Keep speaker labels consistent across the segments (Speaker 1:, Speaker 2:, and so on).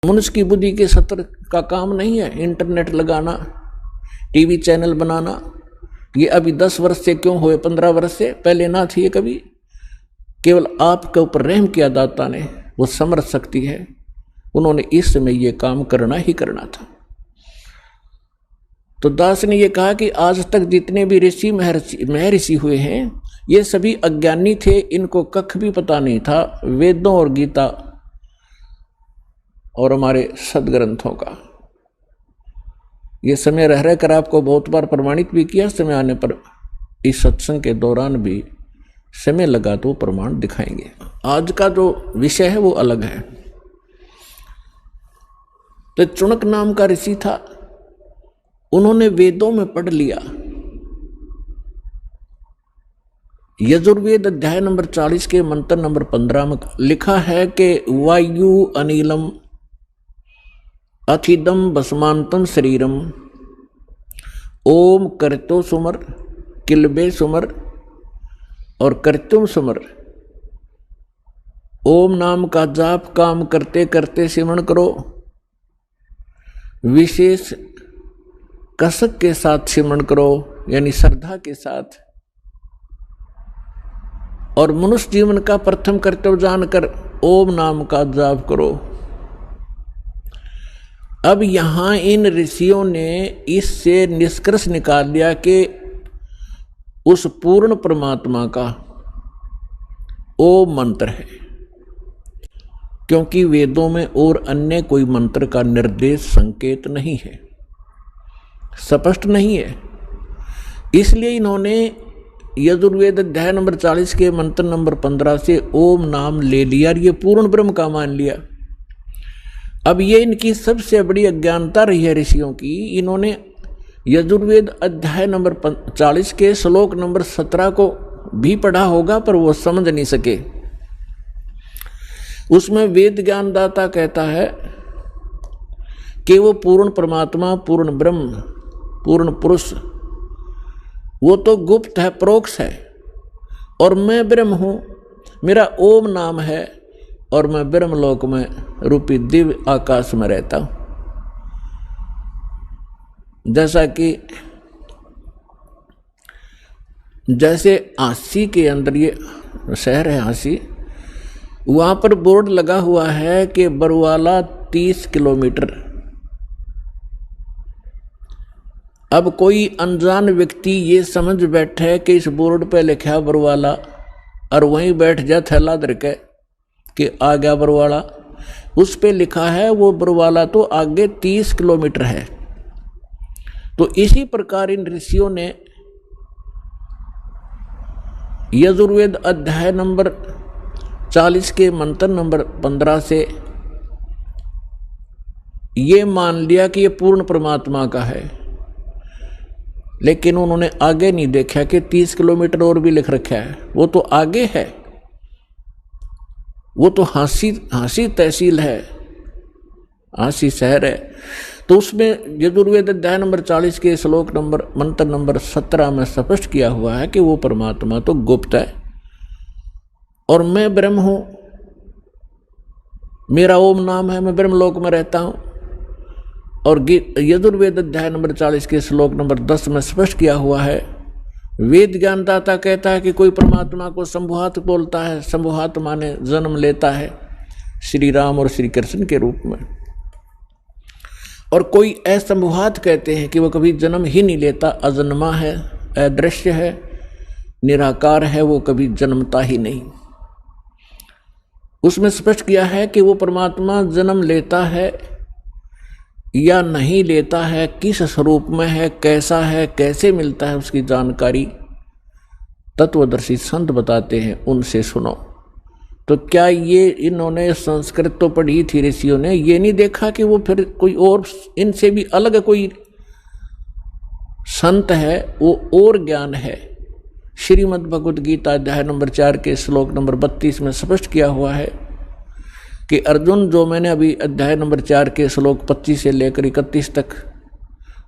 Speaker 1: मनुष्य की बुद्धि के सत्र का काम नहीं है इंटरनेट लगाना, टीवी चैनल बनाना। ये अभी 10 वर्ष से क्यों हुए, 15 वर्ष से पहले ना थी ये कभी। केवल आपके ऊपर रहम किया दाता ने, वो समर्थ शक्ति है, उन्होंने इस समय ये काम करना ही करना था। तो दास ने ये कहा कि आज तक जितने भी ऋषि महर्षि हुए हैं ये सभी अज्ञानी थे, इनको कख भी पता नहीं था वेदों और गीता और हमारे सदग्रंथों का। ये समय रह कर आपको बहुत बार प्रमाणित भी किया, समय आने पर इस सत्संग के दौरान भी समय लगा तो प्रमाण दिखाएंगे। आज का जो विषय है वो अलग है। तो चुनक नाम का ऋषि था, उन्होंने वेदों में पढ़ लिया। यजुर्वेद अध्याय नंबर 40 के मंत्र नंबर 15 में लिखा है कि वायु अनिलम अथिदम भस्मांतम शरीरम ओम करतो सुमर किलबे सुमर और करतुम सुमर। ओम नाम का जाप काम करते करते सिमरण करो, विशेष कसक के साथ सिमरण करो, यानी श्रद्धा के साथ। और मनुष्य जीवन का प्रथम कर्तव्य जानकर ओम नाम का जाप करो। अब यहां इन ऋषियों ने इससे निष्कर्ष निकाल दिया कि उस पूर्ण परमात्मा का ओम मंत्र है, क्योंकि वेदों में और अन्य कोई मंत्र का निर्देश संकेत नहीं है, स्पष्ट नहीं है। इसलिए इन्होंने यजुर्वेद अध्याय नंबर 40 के मंत्र नंबर 15 से ओम नाम ले लिया और ये पूर्ण ब्रह्म का मान लिया। अब ये इनकी सबसे बड़ी अज्ञानता रही है ऋषियों की। इन्होंने यजुर्वेद अध्याय नंबर 40 के श्लोक नंबर 17 को भी पढ़ा होगा, पर वो समझ नहीं सके। उसमें वेद ज्ञानदाता कहता है कि वो पूर्ण परमात्मा, पूर्ण ब्रह्म, पूर्ण पुरुष, वो तो गुप्त है, परोक्ष है, और मैं ब्रह्म हूं, मेरा ओम नाम है और मैं ब्रह्मलोक में रूपी दिव्य आकाश में रहता हूं। जैसे आसी के अंदर, ये शहर है आसी, वहां पर बोर्ड लगा हुआ है कि बरवाला 30 किलोमीटर। अब कोई अनजान व्यक्ति ये समझ बैठे कि इस बोर्ड पे लिखा बरवाला और वहीं बैठ जा थैला धर के कि आ गया बरवाला, उस पे लिखा है वो बरवाला तो आगे 30 किलोमीटर है। तो इसी प्रकार इन ऋषियों ने यजुर्वेद अध्याय नंबर 40 के मंत्र नंबर 15 से ये मान लिया कि ये पूर्ण परमात्मा का है, लेकिन उन्होंने आगे नहीं देखा कि 30 किलोमीटर और भी लिख रखा है, वो तो आगे है, वो तो हांसी तहसील है, हांसी शहर है। तो उसमें यजुर्वेद अध्याय नंबर 40 के श्लोक नंबर मंत्र नंबर 17 में स्पष्ट किया हुआ है कि वो परमात्मा तो गुप्त है और मैं ब्रह्म हूं, मेरा ओम नाम है, मैं ब्रह्मलोक में रहता हूं। और यजुर्वेद अध्याय नंबर 40 के श्लोक नंबर 10 में स्पष्ट किया हुआ है, वेद ज्ञानदाता कहता है कि कोई परमात्मा को शंभुहात बोलता है, शंभुहात माने जन्म लेता है श्री राम और श्री कृष्ण के रूप में, और कोई असंभुहात कहते हैं कि वो कभी जन्म ही नहीं लेता, अजन्मा है, अदृश्य है, निराकार है, वो कभी जन्मता ही नहीं। उसमें स्पष्ट किया है कि वो परमात्मा जन्म लेता है या नहीं लेता है, किस स्वरूप में है, कैसा है, कैसे मिलता है, उसकी जानकारी तत्वदर्शी संत बताते हैं, उनसे सुनो। तो क्या ये इन्होंने संस्कृत तो पढ़ी थी ऋषियों ने, ये नहीं देखा कि वो फिर कोई और इनसे भी अलग कोई संत है, वो और ज्ञान है। श्रीमद् भगवद गीता अध्याय नंबर 4 के श्लोक नंबर 32 में स्पष्ट किया हुआ है कि अर्जुन, जो मैंने अभी अध्याय नंबर 4 के श्लोक 25 से लेकर 31 तक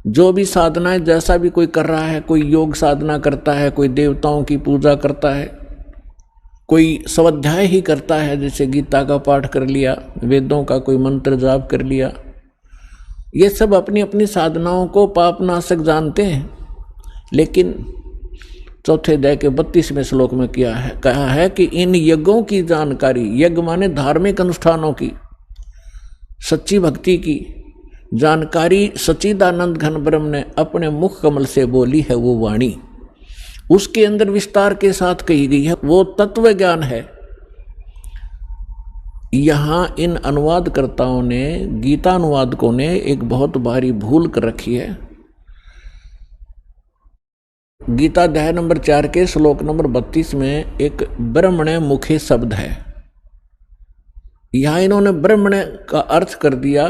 Speaker 1: जो भी साधनाएं, जैसा भी कोई कर रहा है, कोई योग साधना करता है, कोई देवताओं की पूजा करता है, कोई स्वाध्याय ही करता है, जैसे गीता का पाठ कर लिया, वेदों का कोई मंत्र जाप कर लिया, ये सब अपनी अपनी साधनाओं को पापनाशक जानते हैं। लेकिन चौथे अध्याय के 32वें श्लोक में कहा है कि इन यज्ञों की जानकारी, यज्ञ माने धार्मिक अनुष्ठानों की, सच्ची भक्ति की जानकारी सच्चिदानंद घन ब्रह्म ने अपने मुख कमल से बोली है। वो वाणी उसके अंदर विस्तार के साथ कही गई है, वो तत्व ज्ञान है। यहां इन अनुवादकर्ताओं ने, गीता अनुवादकों ने एक बहुत भारी भूल कर रखी है। गीता अध्याय नंबर 4 के श्लोक नंबर 32 में एक ब्रह्मणे मुखे शब्द है। यहां इन्होंने ब्रह्मणे का अर्थ कर दिया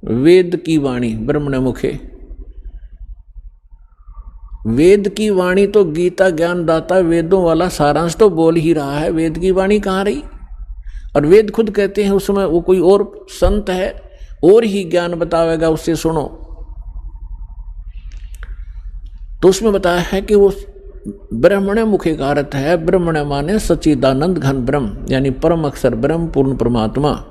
Speaker 1: वेद की वाणी, ब्रह्मणे मुखे। वेद की वाणी तो गीता ज्ञानदाता वेदों वाला सारांश तो बोल ही रहा है, वेद की वाणी कहाँ रही? और वेद खुद कहते हैं उसमें वो कोई और संत है और ही ज्ञान बतावेगा, उससे सुनो। तो उसमें बताया है कि वो ब्रह्मणे मुखे का अर्थ है, ब्रह्मणे माने सच्चिदानंद घन ब्रह्म, यानी परम अक्षर ब्रह्म, पूर्ण परमात्मा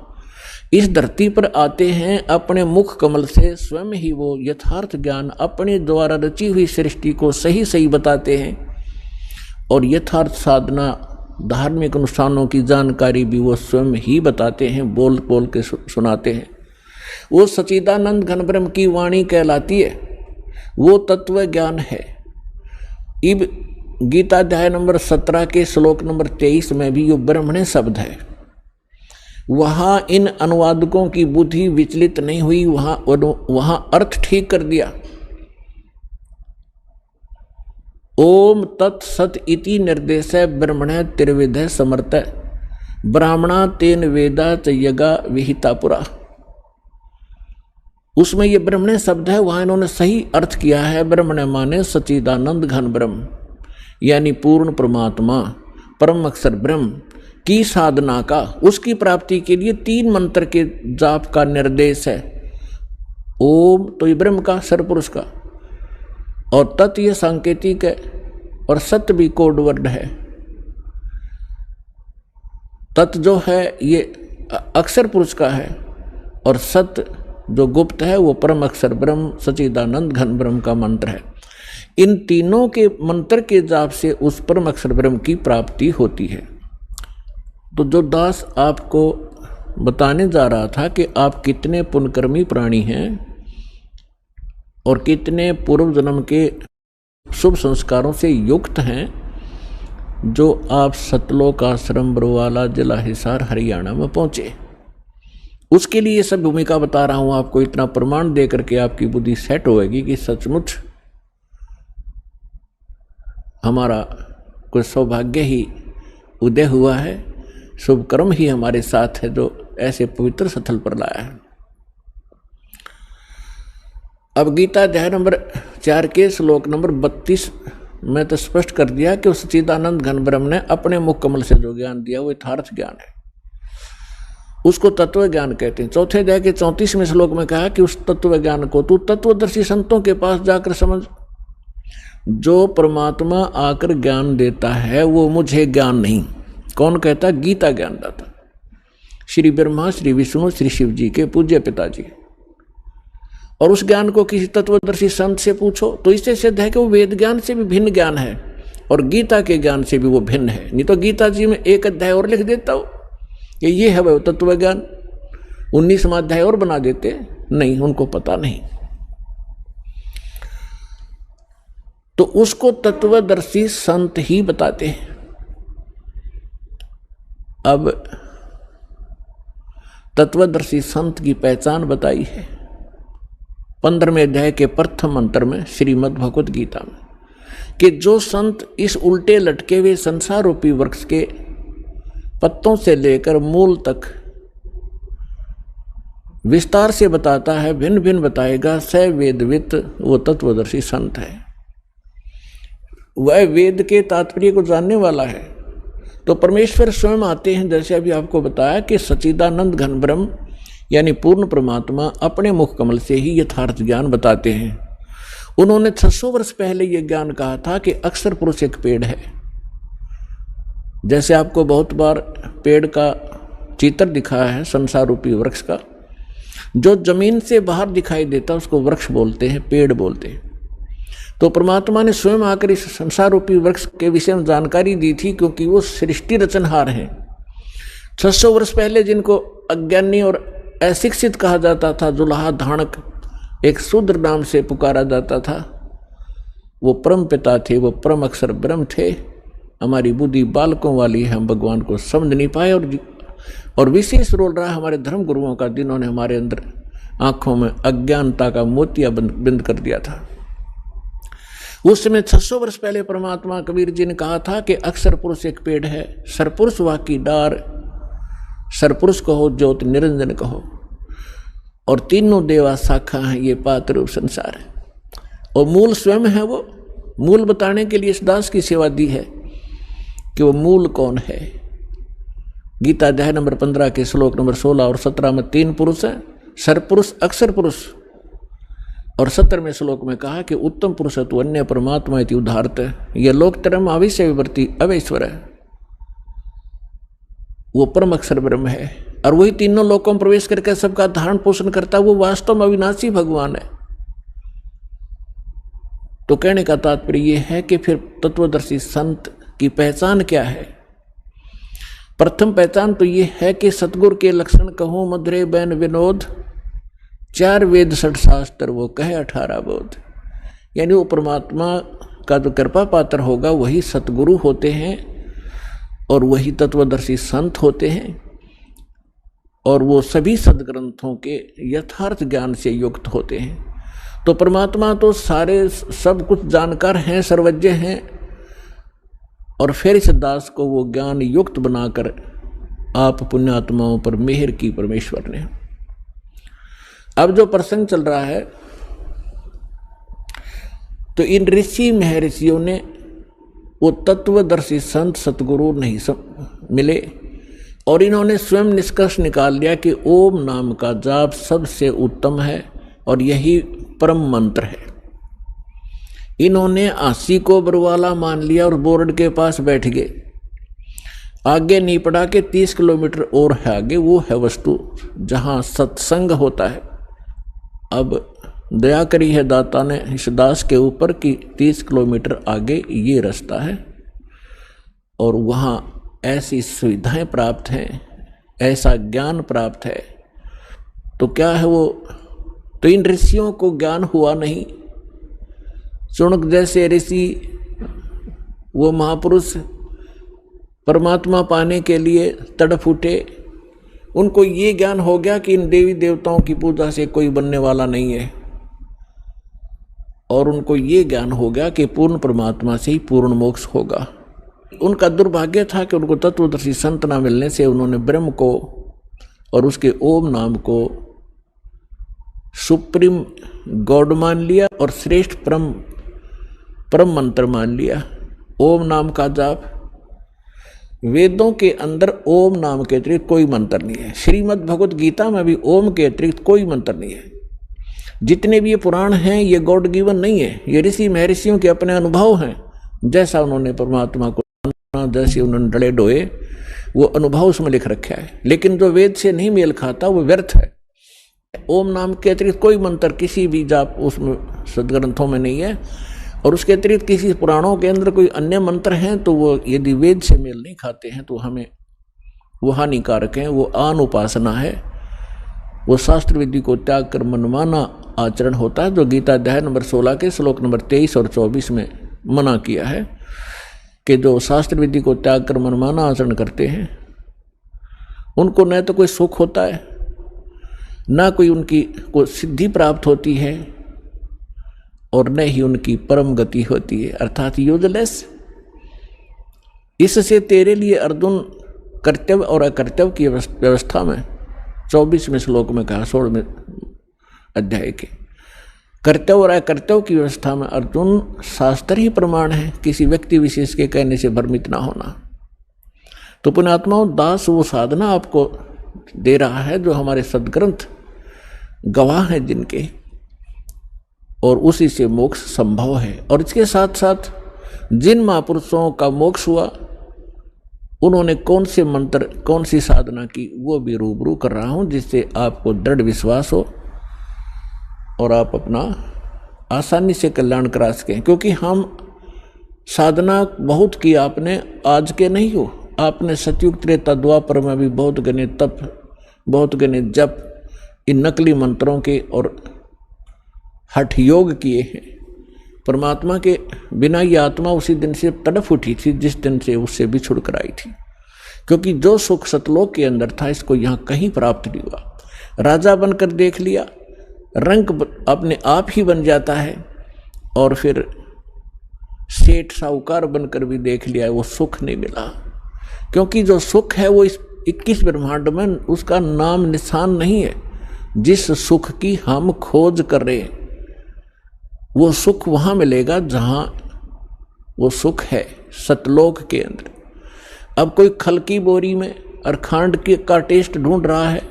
Speaker 1: इस धरती पर आते हैं अपने मुख कमल से। स्वयं ही वो यथार्थ ज्ञान अपने द्वारा रची हुई सृष्टि को सही सही बताते हैं, और यथार्थ साधना धार्मिक अनुष्ठानों की जानकारी भी वो स्वयं ही बताते हैं, बोल बोल के सुनाते हैं। वो सच्चिदानंद घन ब्रह्म की वाणी कहलाती है, वो तत्व ज्ञान है। इब गीता अध्याय नंबर 17 के श्लोक नंबर 23 में भी यो ब्रह्मणे शब्द है। वहां इन अनुवादकों की बुद्धि विचलित नहीं हुई, वहां अर्थ ठीक कर दिया। ओम तत्सत इति निर्देश ब्रह्मणे त्रिविध समर्थ ब्राह्मणा तेन वेदा च यगा विहिता पुरा। उसमें ये ब्रह्मणे शब्द है, वहां इन्होंने सही अर्थ किया है। ब्रह्मणे माने सच्चिदानंद घन ब्रह्म, यानी पूर्ण परमात्मा, परम अक्षर ब्रह्म की साधना का, उसकी प्राप्ति के लिए 3 मंत्र के जाप का निर्देश है। ओम तो ये ब्रह्म का, सरपुरुष का, और तत् ये सांकेतिक है, और सत्य भी कोड वर्ड है। तत् जो है ये अक्षर पुरुष का है, और सत्य जो गुप्त है वो परम अक्षर ब्रह्म सच्चिदानंद घन ब्रह्म का मंत्र है। इन तीनों के मंत्र के जाप से उस परम अक्षर ब्रह्म की प्राप्ति होती है। तो जो दास आपको बताने जा रहा था कि आप कितने पुण्यकर्मी प्राणी हैं और कितने पूर्व जन्म के शुभ संस्कारों से युक्त हैं, जो आप सतलोक आश्रम बरवाला जिला हिसार हरियाणा में पहुंचे, उसके लिए ये सब भूमिका बता रहा हूं आपको। इतना प्रमाण दे करके आपकी बुद्धि सेट होएगी कि सचमुच हमारा कोई सौभाग्य ही उदय हुआ है, शुभ कर्म ही हमारे साथ है जो ऐसे पवित्र स्थल पर लाया है। अब गीता अध्याय नंबर 4 के श्लोक नंबर 32 में तो स्पष्ट कर दिया कि उस सच्चिदानंद घन ब्रह्म ने अपने मुख कमल से जो ज्ञान दिया वो यथार्थ ज्ञान है, उसको तत्व ज्ञान कहते हैं। चौथे अध्याय के 34वें श्लोक में कहा कि उस तत्व ज्ञान को तू तत्वदर्शी संतों के पास जाकर समझ। जो परमात्मा आकर ज्ञान देता है वो मुझे ज्ञान नहीं, कौन कहता? गीता ज्ञान दाता श्री ब्रह्मा, श्री विष्णु, श्री शिव जी के पूज्य पिताजी। और उस ज्ञान को किसी तत्वदर्शी संत से पूछो तो इससे सिद्ध है कि वो वेद ज्ञान से भी भिन्न ज्ञान है, और गीता के ज्ञान से भी वो भिन्न है। नहीं तो गीता जी में एक अध्याय और लिख देता हो कि ये है वो तत्व ज्ञान, 19वां अध्याय और बना देते। नहीं, उनको पता नहीं। तो उसको तत्वदर्शी संत ही बताते हैं। अब तत्वदर्शी संत की पहचान बताई है 15वें अध्याय के प्रथम मंत्र में श्रीमद् भगवत गीता में, कि जो संत इस उल्टे लटके हुए संसार रूपी वृक्ष के पत्तों से लेकर मूल तक विस्तार से बताता है, भिन्न भिन्न बताएगा, स वेदवित, वो तत्वदर्शी संत है। वह वेद के तात्पर्य को जानने वाला है। तो परमेश्वर स्वयं आते हैं, जैसे अभी आपको बताया कि सच्चिदानंद घन ब्रह्म यानी पूर्ण परमात्मा अपने मुख कमल से ही यथार्थ ज्ञान बताते हैं। उन्होंने 600 वर्ष पहले यह ज्ञान कहा था कि अक्षर पुरुष एक पेड़ है, जैसे आपको बहुत बार पेड़ का चित्र दिखाया है, संसार रूपी वृक्ष का, जो जमीन से बाहर दिखाई देता उसको वृक्ष बोलते हैं, पेड़ बोलते हैं। तो परमात्मा ने स्वयं आकर इस संसार रूपी वृक्ष के विषय में जानकारी दी थी, क्योंकि वो सृष्टि रचनहार हैं। 600 वर्ष पहले जिनको अज्ञानी और अशिक्षित कहा जाता था, जुलाहा धाणक एक शूद्र नाम से पुकारा जाता था, वो परम पिता थे, वो परम अक्षर ब्रह्म थे। हमारी बुद्धि बालकों वाली है, हम भगवान को समझ नहीं पाए। और विशेष रोल रहा हमारे धर्म गुरुओं का, जिन्होंने हमारे अंदर आंखों में अज्ञानता का मोतिया बंद कर दिया था। उस समय 600 वर्ष पहले परमात्मा कबीर जी ने कहा था कि अक्षर पुरुष एक पेड़ है, सरपुरुष वाकी डार, सरपुरुष कहो ज्योत निरंजन कहो, और तीनों देवा शाखा हैं, ये पात्र रूप संसार है। और मूल स्वयं है। वो मूल बताने के लिए इस दास की सेवा दी है कि वो मूल कौन है। गीता अध्याय नंबर 15 के श्लोक नंबर 16 और 17 में 3 पुरुष हैं, सरपुरुष, अक्षर पुरुष। और 17वें श्लोक में कहा कि उत्तम पुरुष तो अन्य परमात्मा इति उदाहरत, यह लोकतरम अविश्य विवर्ती अवैश्वर है। वो परम अक्षर ब्रह्म है और वही तीनों लोकों में प्रवेश करके सबका धारण पोषण करता है। वो वास्तव में अविनाशी भगवान है। तो कहने का तात्पर्य यह है कि फिर तत्वदर्शी संत की पहचान क्या है। प्रथम पहचान तो यह है कि सतगुरु के लक्षण कहूँ मधुरे बैन विनोद, 4 वेद 6 शास्त्र वो कहे 18 बोध। यानी वो परमात्मा का जो कृपा पात्र होगा वही सतगुरु होते हैं और वही तत्वदर्शी संत होते हैं, और वो सभी सदग्रंथों के यथार्थ ज्ञान से युक्त होते हैं। तो परमात्मा तो सारे सब कुछ जानकार हैं, सर्वज्ञ हैं, और फिर इस दास को वो ज्ञान युक्त बनाकर आप पुण्यात्माओं पर मेहर की परमेश्वर ने। अब जो प्रसंग चल रहा है, तो इन ऋषि महर्षियों ने वो तत्वदर्शी संत सतगुरु नहीं मिले, और इन्होंने स्वयं निष्कर्ष निकाल लिया कि ओम नाम का जाप सबसे उत्तम है और यही परम मंत्र है। इन्होंने आसी को बरवाला मान लिया और बोर्ड के पास बैठ गए। आगे नहीं पड़ा कि 30 किलोमीटर और है आगे, वो है वस्तु जहाँ सत्संग होता है। अब दया करी है दाता ने इस दास के ऊपर कि 30 किलोमीटर आगे ये रास्ता है और वहाँ ऐसी सुविधाएं प्राप्त हैं, ऐसा ज्ञान प्राप्त है। तो क्या है वो, तो इन ऋषियों को ज्ञान हुआ नहीं। चुनक जैसे ऋषि, वो महापुरुष परमात्मा पाने के लिए तड़प उठे। उनको ये ज्ञान हो गया कि इन देवी देवताओं की पूजा से कोई बनने वाला नहीं है, और उनको ये ज्ञान हो गया कि पूर्ण परमात्मा से ही पूर्ण मोक्ष होगा। उनका दुर्भाग्य था कि उनको तत्वदर्शी संत ना मिलने से उन्होंने ब्रह्म को और उसके ओम नाम को सुप्रीम गॉड मान लिया और श्रेष्ठ परम मंत्र मान लिया। ओम नाम का जाप, वेदों के अंदर ओम नाम के अतिरिक्त कोई मंत्र नहीं है। श्रीमद् भगवत गीता में भी ओम के अतिरिक्त कोई मंत्र नहीं है। जितने भी ये पुराण हैं ये गॉड गिवन नहीं है, ये ऋषि महर्षियों के अपने अनुभव हैं। जैसा उन्होंने परमात्मा को, जैसे उन्होंने डले डोए, वो अनुभव उसमें लिख रखा है। लेकिन जो वेद से नहीं मेल खाता वो व्यर्थ है। ओम नाम के अतिरिक्त कोई मंत्र किसी भी जाप उसमें सदग्रंथों में नहीं है, और उसके अतिरिक्त किसी पुराणों के अंदर कोई अन्य मंत्र हैं तो वो यदि वेद से मेल नहीं खाते हैं तो हमें वो हानिकारक हैं। वो आन उपासना है, वो शास्त्र विधि को त्याग कर मनमाना आचरण होता है, जो गीता अध्याय नंबर 16 के श्लोक नंबर 23 और 24 में मना किया है कि जो शास्त्र विधि को त्याग कर मनमाना आचरण करते हैं उनको न तो कोई सुख होता है, ना कोई उनकी को सिद्धि प्राप्त होती है, और न ही उनकी परम गति होती है, अर्थात यूजलेस। इससे तेरे लिए अर्जुन कर्तव्य और अकर्तव्य की व्यवस्था में 24वें श्लोक में कहा, 16वें अध्याय के कर्तव्य और अकर्तव्य की व्यवस्था में अर्जुन शास्त्र ही प्रमाण है, किसी व्यक्ति विशेष के कहने से भ्रमित ना होना। तो पुण्यात्माओं, दास वो साधना आपको दे रहा है जो हमारे सदग्रंथ गवाह हैं जिनके, और उसी से मोक्ष संभव है। और इसके साथ साथ जिन महापुरुषों का मोक्ष हुआ उन्होंने कौन से मंत्र, कौन सी साधना की, वो भी रूबरू कर रहा हूं, जिससे आपको दृढ़ विश्वास हो और आप अपना आसानी से कल्याण करा सकें। क्योंकि हम साधना बहुत की आपने, आज के नहीं हो, आपने सतयुग त्रेता द्वापर में भी बहुत गने तप, बहुत गने जप, इन नकली मंत्रों के और हठ योग किए हैं। परमात्मा के बिना ये आत्मा उसी दिन से तड़फ उठी थी जिस दिन से उससे बिछुड़ कर आई थी। क्योंकि जो सुख सतलोक के अंदर था, इसको यहाँ कहीं प्राप्त नहीं हुआ। राजा बनकर देख लिया, रंग अपने आप ही बन जाता है, और फिर सेठ साहूकार बनकर भी देख लिया, वो सुख नहीं मिला। क्योंकि जो सुख है वो इस 21 ब्रह्मांड में उसका नाम निशान नहीं है। जिस सुख की हम खोज कर रहे हैं वो सुख वहां मिलेगा जहां वो सुख है, सतलोक के अंदर। अब कोई खल की बोरी में और खांड का टेस्ट ढूंढ रहा है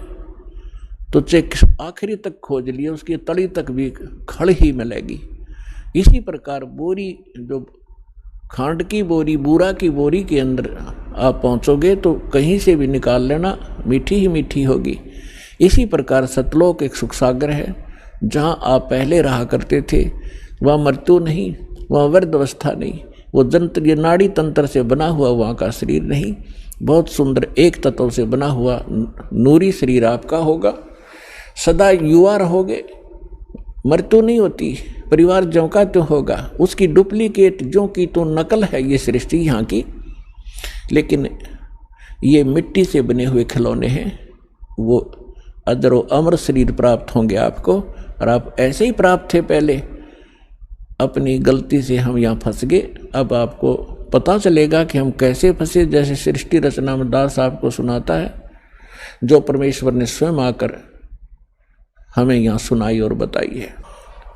Speaker 1: तो चेक आखिरी तक खोज लिए, उसकी तली तक भी खड़ ही मिलेगी। इसी प्रकार बोरी, जो खांड की बोरी, बूरा की बोरी के अंदर आप पहुंचोगे तो कहीं से भी निकाल लेना, मीठी ही मीठी होगी। इसी प्रकार सतलोक एक सुख सागर है, जहाँ आप पहले रहा करते थे। वहाँ मृत्यु नहीं, वहाँ वृद्ध अवस्था नहीं, वो जंत्र, ये नाड़ी तंत्र से बना हुआ वहाँ का शरीर नहीं, बहुत सुंदर एक तत्व से बना हुआ नूरी शरीर आपका होगा। सदा युवा रहोगे, मृत्यु नहीं होती, परिवार ज्यों का त्यों होगा। उसकी डुप्लीकेट ज्यों की तो नकल है ये सृष्टि यहाँ की, लेकिन ये मिट्टी से बने हुए खिलौने हैं। वो अजर व अमर शरीर प्राप्त होंगे आपको, और आप ऐसे ही प्राप्त थे पहले। अपनी गलती से हम यहाँ फंस गए, अब आपको पता चलेगा कि हम कैसे फंसे। जैसे सृष्टि रचना में दास आपको सुनाता है, जो परमेश्वर ने स्वयं आकर हमें यहाँ सुनाई और बताई है।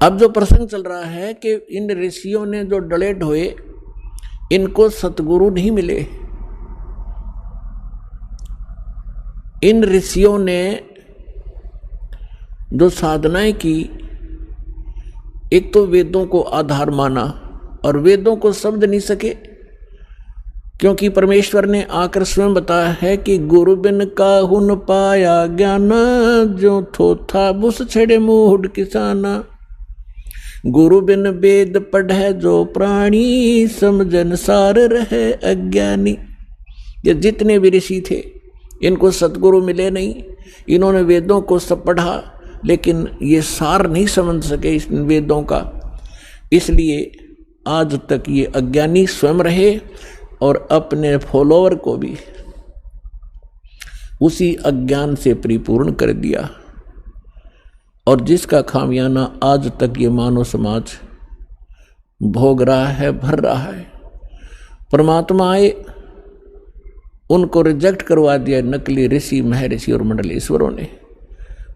Speaker 1: अब जो प्रसंग चल रहा है कि इन ऋषियों ने जो डले ढोए, इनको सतगुरु नहीं मिले। इन ऋषियों ने जो साधनाएं की, एक तो वेदों को आधार माना, और वेदों को समझ नहीं सके, क्योंकि परमेश्वर ने आकर स्वयं बताया है कि गुरु बिन काहुन पाया ज्ञान, जो थोथा बुस छेड़े मूढ़ किसाना। गुरु बिन वेद पढ़े जो प्राणी, समझन सार रहे अज्ञानी। ये जितने भी ऋषि थे, इनको सतगुरु मिले नहीं। इन्होंने वेदों को सब पढ़ा, लेकिन ये सार नहीं समझ सके इस वेदों का, इसलिए आज तक ये अज्ञानी स्वयं रहे और अपने फॉलोअर को भी उसी अज्ञान से परिपूर्ण कर दिया। और जिसका खामियाना आज तक ये मानव समाज भोग रहा है, भर रहा है। परमात्मा आए, उनको रिजेक्ट करवा दिया नकली ऋषि, महर्षि और मंडलेश्वरों ने,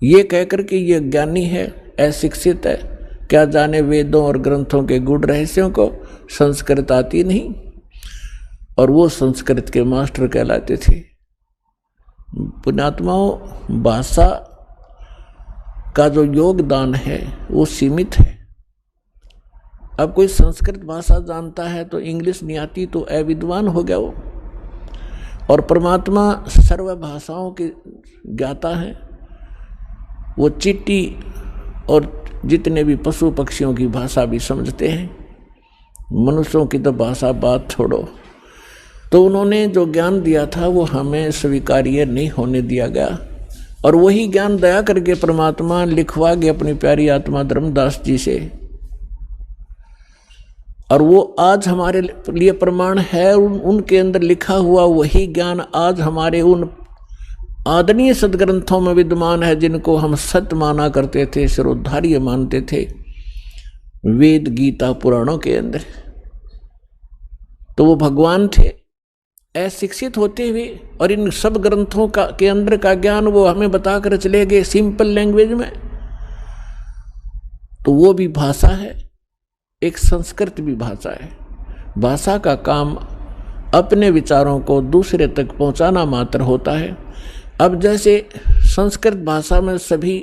Speaker 1: ये कहकर के ये ज्ञानी है, अशिक्षित है, क्या जाने वेदों और ग्रंथों के गूढ़ रहस्यों को, संस्कृत आती नहीं। और वो संस्कृत के मास्टर कहलाते थे। पुण्यात्माओं, भाषा का जो योगदान है वो सीमित है। अब कोई संस्कृत भाषा जानता है तो इंग्लिश नहीं आती तो अविद्वान हो गया वो। और परमात्मा सर्व भाषाओं के ज्ञाता है। वो चींटी और जितने भी पशु पक्षियों की भाषा भी समझते हैं, मनुष्यों की तो भाषा बात छोड़ो। तो उन्होंने जो ज्ञान दिया था वो हमें स्वीकार्य नहीं होने दिया गया, और वही ज्ञान दया करके परमात्मा लिखवा गए अपनी प्यारी आत्मा धर्मदास जी से। और वो आज हमारे लिए प्रमाण है, उनके अंदर लिखा हुआ वही ज्ञान आज हमारे उन आदरणीय सदग्रंथों में विद्यमान है, जिनको हम सत्य माना करते थे, सर्वोद्धार्य मानते थे, वेद गीता पुराणों के अंदर। तो वो भगवान थे अशिक्षित होते हुए, और इन सब ग्रंथों का के अंदर का ज्ञान वो हमें बताकर चले गए सिंपल लैंग्वेज में। तो वो भी भाषा है, एक संस्कृत भी भाषा है। भाषा का काम अपने विचारों को दूसरे तक पहुंचाना मात्र होता है। अब जैसे संस्कृत भाषा में सभी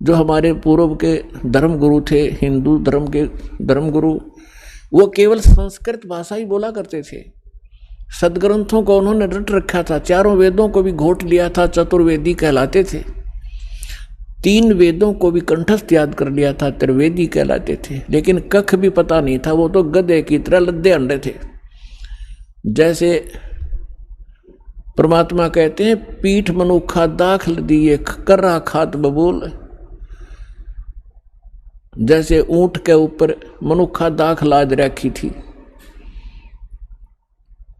Speaker 1: जो हमारे पूर्व के धर्मगुरु थे, हिंदू धर्म के धर्मगुरु, वो केवल संस्कृत भाषा ही बोला करते थे। सदग्रंथों को उन्होंने रट रखा था, चारों वेदों को भी घोट लिया था, चतुर्वेदी कहलाते थे। 3 वेदों को भी कंठस्थ याद कर लिया था, त्रिवेदी कहलाते थे। लेकिन कख भी पता नहीं था, वो तो गधे की तरह लद्दे अंडे थे। जैसे परमात्मा कहते हैं, पीठ मनुखा दाखल दिए कर्रा खात बबूल। जैसे ऊंट के ऊपर मनुखा दाख लाद रखी थी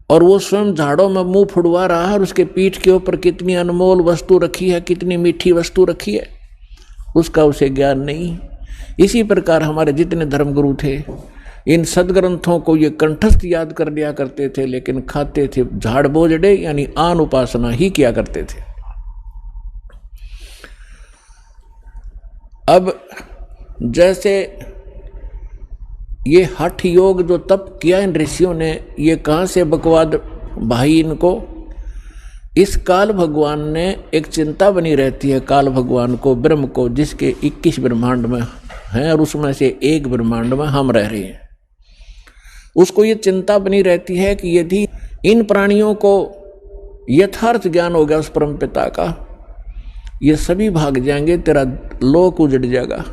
Speaker 1: और वो स्वयं झाड़ों में मुंह फुड़वा रहा है, और उसके पीठ के ऊपर कितनी अनमोल वस्तु रखी है, कितनी मीठी वस्तु रखी है, उसका उसे ज्ञान नहीं। इसी प्रकार हमारे जितने धर्मगुरु थे, इन सदग्रंथों को ये कंठस्थ याद कर लिया करते थे, लेकिन खाते थे झाड़ बोझड़े, यानी आन उपासना ही किया करते थे। अब जैसे ये हठ योग जो तप किया इन ऋषियों ने, ये कहाँ से बकवाद भाई इनको। इस काल भगवान ने एक चिंता बनी रहती है, काल भगवान को, ब्रह्म को, जिसके 21 ब्रह्मांड में हैं और उसमें से एक ब्रह्मांड में हम रह रहे हैं। उसको ये चिंता बनी रहती है कि यदि इन प्राणियों को यथार्थ ज्ञान हो गया उस परम पिता का, ये सभी भाग जाएंगे, तेरा लोक उजड़ जाएगा।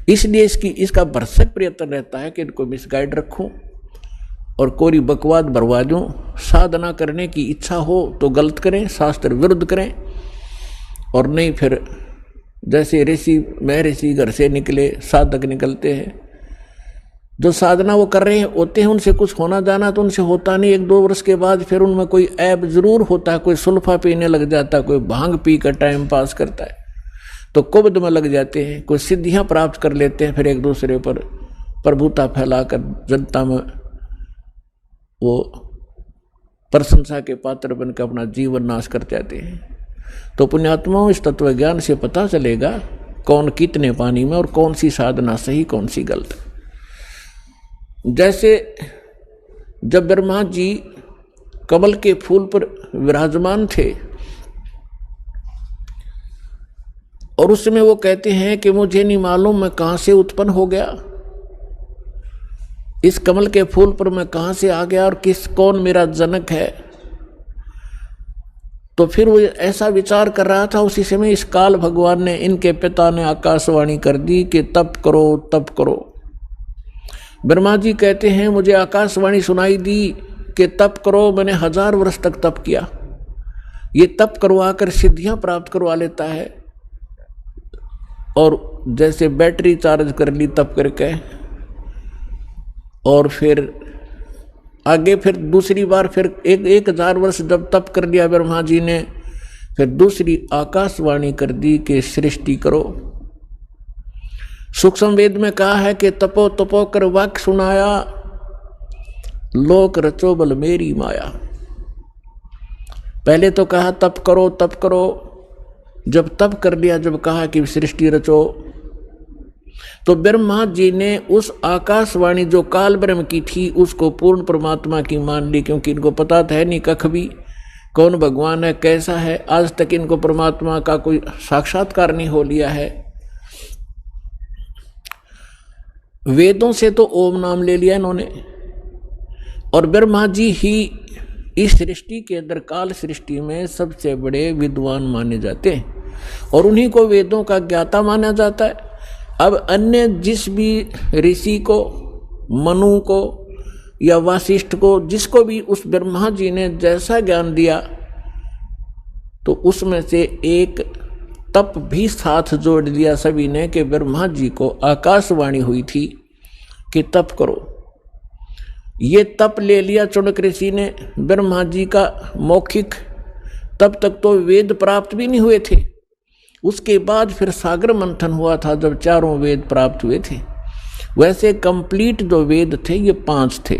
Speaker 1: इसलिए इसका भरसक प्रयत्न रहता है कि इनको मिसगाइड रखूं और कोरी बकवाद बरवा दूं। साधना करने की इच्छा हो तो गलत करें, शास्त्र विरुद्ध करें, और नहीं फिर जैसे ऋषि महर्षि घर से निकले साधक निकलते हैं, जो साधना वो कर रहे होते हैं, उनसे कुछ होना जाना तो उनसे होता नहीं। 1-2 वर्ष के बाद फिर उनमें कोई ऐब जरूर होता है, कोई सुल्फा पीने लग जाता है, कोई भांग पी कर टाइम पास करता है तो कुब्द में लग जाते हैं, कोई सिद्धियां प्राप्त कर लेते हैं, फिर एक दूसरे पर प्रभुता फैलाकर जनता में वो प्रशंसा के पात्र बनकर अपना जीवन नाश कर जाते हैं। तो पुण्यात्माओं, इस तत्व ज्ञान से पता चलेगा कौन कितने पानी में और कौन सी साधना सही, कौन सी गलत। जैसे जब ब्रह्मा जी कमल के फूल पर विराजमान थे और उस समय वो कहते हैं कि मुझे नहीं मालूम मैं कहां से उत्पन्न हो गया, इस कमल के फूल पर मैं कहां से आ गया और कौन मेरा जनक है। तो फिर वो ऐसा विचार कर रहा था, उसी समय इस काल भगवान ने, इनके पिता ने आकाशवाणी कर दी कि तप करो, तप करो। ब्रह्मा जी कहते हैं, मुझे आकाशवाणी सुनाई दी कि तप करो। मैंने 1000 वर्ष तक तप किया। ये तप करवाकर सिद्धियां प्राप्त करवा लेता है, और जैसे बैटरी चार्ज कर ली तप करके, और फिर आगे फिर दूसरी बार फिर 1000 वर्ष जब तप कर लिया ब्रह्मा जी ने, फिर दूसरी आकाशवाणी कर दी कि सृष्टि करो। सूक्ष्म वेद में कहा है कि तपो तपो कर वाक्य सुनाया, लोक रचो बल मेरी माया। पहले तो कहा तप करो, तप करो। जब तप कर लिया, जब कहा कि सृष्टि रचो, तो ब्रह्मा जी ने उस आकाशवाणी जो काल ब्रह्म की थी उसको पूर्ण परमात्मा की मान ली, क्योंकि इनको पता था नहीं कख भी कौन भगवान है, कैसा है। आज तक इनको परमात्मा का कोई साक्षात्कार नहीं हो लिया है। वेदों से तो ओम नाम ले लिया इन्होंने, और ब्रह्मा जी ही इस सृष्टि के अंदर, काल सृष्टि में सबसे बड़े विद्वान माने जाते हैं, और उन्हीं को वेदों का ज्ञाता माना जाता है। अब अन्य जिस भी ऋषि को, मनु को या वासिष्ठ को, जिसको भी उस ब्रह्मा जी ने जैसा ज्ञान दिया, तो उसमें से एक तप भी साथ जोड़ दिया सभी ने कि ब्रह्मा जी को आकाशवाणी हुई थी कि तप करो। ये तप ले लिया चुनक ऋषि ने ब्रह्मा जी का मौखिक। तब तक तो वेद प्राप्त भी नहीं हुए थे। उसके बाद फिर सागर मंथन हुआ था जब चारों वेद प्राप्त हुए थे। वैसे कंप्लीट जो वेद थे ये 5 थे।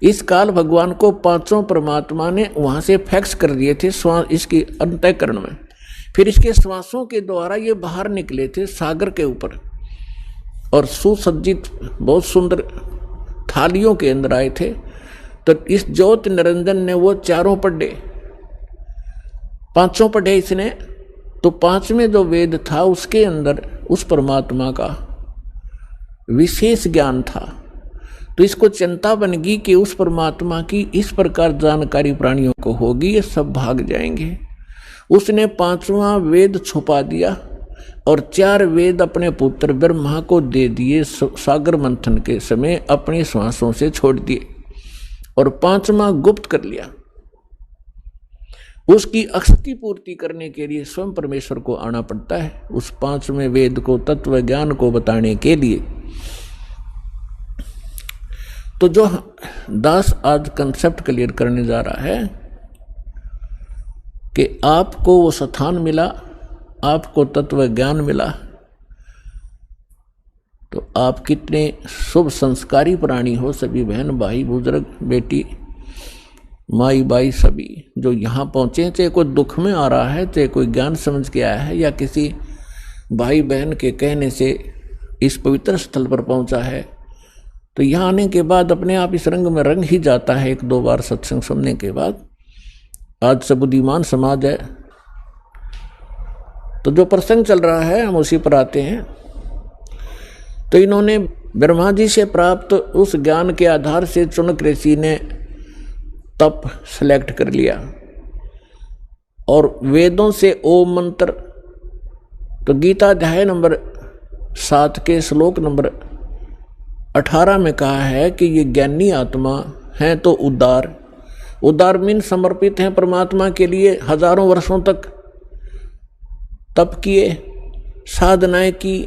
Speaker 1: इस काल भगवान को 5 परमात्मा ने वहाँ से फैक्स कर दिए थे इसके अंतःकरण में। फिर इसके श्वासों के द्वारा ये बाहर निकले थे सागर के ऊपर, और सुसज्जित बहुत सुंदर थालियों के अंदर आए थे। तो इस ज्योत निरंजन ने वो 4 पढ़े, 5 पढ़े इसने। तो 5वें जो वेद था उसके अंदर उस परमात्मा का विशेष ज्ञान था। तो इसको चिंता बन गई कि उस परमात्मा की इस प्रकार जानकारी प्राणियों को होगी, ये सब भाग जाएंगे। उसने 5वां वेद छुपा दिया और 4 वेद अपने पुत्र ब्रह्मा को दे दिए, सागर मंथन के समय अपनी श्वासों से छोड़ दिए, और 5वां गुप्त कर लिया। उसकी अक्षति पूर्ति करने के लिए स्वयं परमेश्वर को आना पड़ता है, उस 5वें वेद को, तत्व ज्ञान को बताने के लिए। तो जो दास आज कंसेप्ट क्लियर करने जा रहा है कि आपको वो स्थान मिला, आपको तत्व ज्ञान मिला, तो आप कितने शुभ संस्कारी प्राणी हो। सभी बहन भाई, बुजुर्ग, बेटी, माई बाई, सभी जो यहाँ पहुँचे, चाहे कोई दुख में आ रहा है, चाहे कोई ज्ञान समझ के आया है, या किसी भाई बहन के कहने से इस पवित्र स्थल पर पहुँचा है, तो यहाँ आने के बाद अपने आप इस रंग में रंग ही जाता है 1-2 बार सत्संग सुनने के बाद। आज सब बुद्धिमान समाज है, तो जो प्रसंग चल रहा है हम उसी पर आते हैं। तो इन्होंने ब्रह्मा जी से प्राप्त उस ज्ञान के आधार से चुनक ऋषि ने तप सेलेक्ट कर लिया, और वेदों से ओम मंत्र, तो गीता अध्याय नंबर 7 के श्लोक नंबर 18 में कहा है कि ये ज्ञानी आत्मा हैं तो उदार मीन समर्पित हैं परमात्मा के लिए। हजारों वर्षों तक तप किए, साधनाएं की,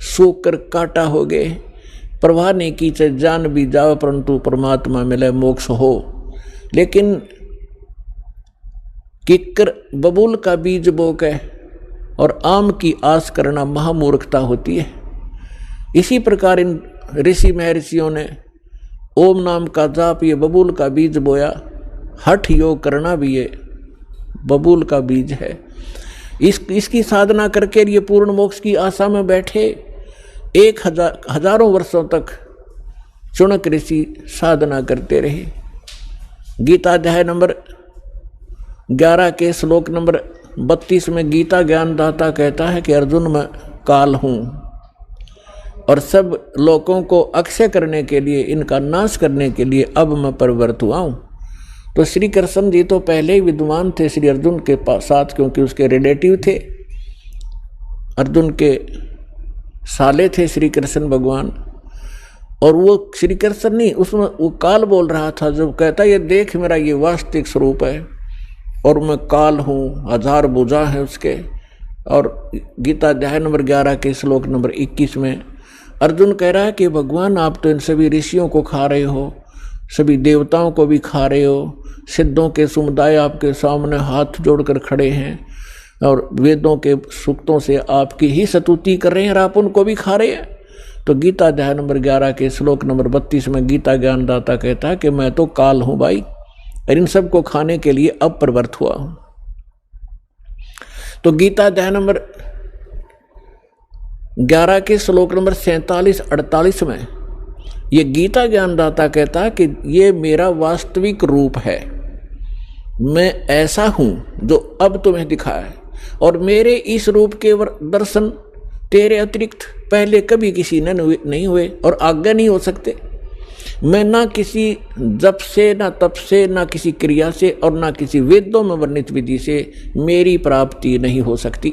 Speaker 1: सूख कर काटा हो गए, प्रवाह नहीं की, चाहे जान भी जाओ परंतु परमात्मा मिले मोक्ष हो। लेकिन किक्कर बबूल का बीज बो के और आम की आस करना महामूर्खता होती है। इसी प्रकार इन ऋषि महर्षियों ने ओम नाम का जाप ये बबूल का बीज बोया, हठ योग करना भी ये बबूल का बीज है। इसकी साधना करके ये पूर्ण मोक्ष की आशा में बैठे, हजारों वर्षों तक चुनक ऋषि साधना करते रहे। गीता अध्याय नंबर 11 के श्लोक नंबर 32 में गीता ज्ञानदाता कहता है कि अर्जुन मैं काल हूँ, और सब लोगों को अक्षय करने के लिए, इनका नाश करने के लिए अब मैं प्रवृत्त हुआ हूँ। तो श्री कृष्ण जी तो पहले ही विद्वान थे श्री अर्जुन के साथ, क्योंकि उसके रिलेटिव थे, अर्जुन के साले थे श्री कृष्ण भगवान। और वो श्री कृष्ण नहीं, उसमें वो काल बोल रहा था, जब कहता ये देख मेरा ये वास्तविक स्वरूप है और मैं काल हूँ, 1000 भुजा है उसके। और गीता अध्याय नंबर 11 के श्लोक नंबर 21 में अर्जुन कह रहा है कि भगवान आप तो इन सभी ऋषियों को खा रहे हो, सभी देवताओं को भी खा रहे हो, सिद्धों के समुदाय आपके सामने हाथ जोड़कर खड़े हैं और वेदों के सूक्तों से आपकी ही स्तुति कर रहे हैं, और आप उनको भी खा रहे हैं। तो गीता अध्याय नंबर 11 के श्लोक नंबर 32 में गीता ज्ञानदाता कहता है कि मैं तो काल हूँ भाई, और इन सबको खाने के लिए अब प्रवृत्त हुआ हूँ। तो गीता अध्याय नंबर 11 के श्लोक नंबर 47-48 में ये गीता ज्ञानदाता कहता है कि ये मेरा वास्तविक रूप है, मैं ऐसा हूं जो अब तुम्हें दिखा है, और मेरे इस रूप के दर्शन तेरे अतिरिक्त पहले कभी किसी ने नहीं हुए और आगे नहीं हो सकते। मैं ना किसी जप से, ना तप से, ना किसी क्रिया से, और ना किसी वेदों में वर्णित विधि से मेरी प्राप्ति नहीं हो सकती।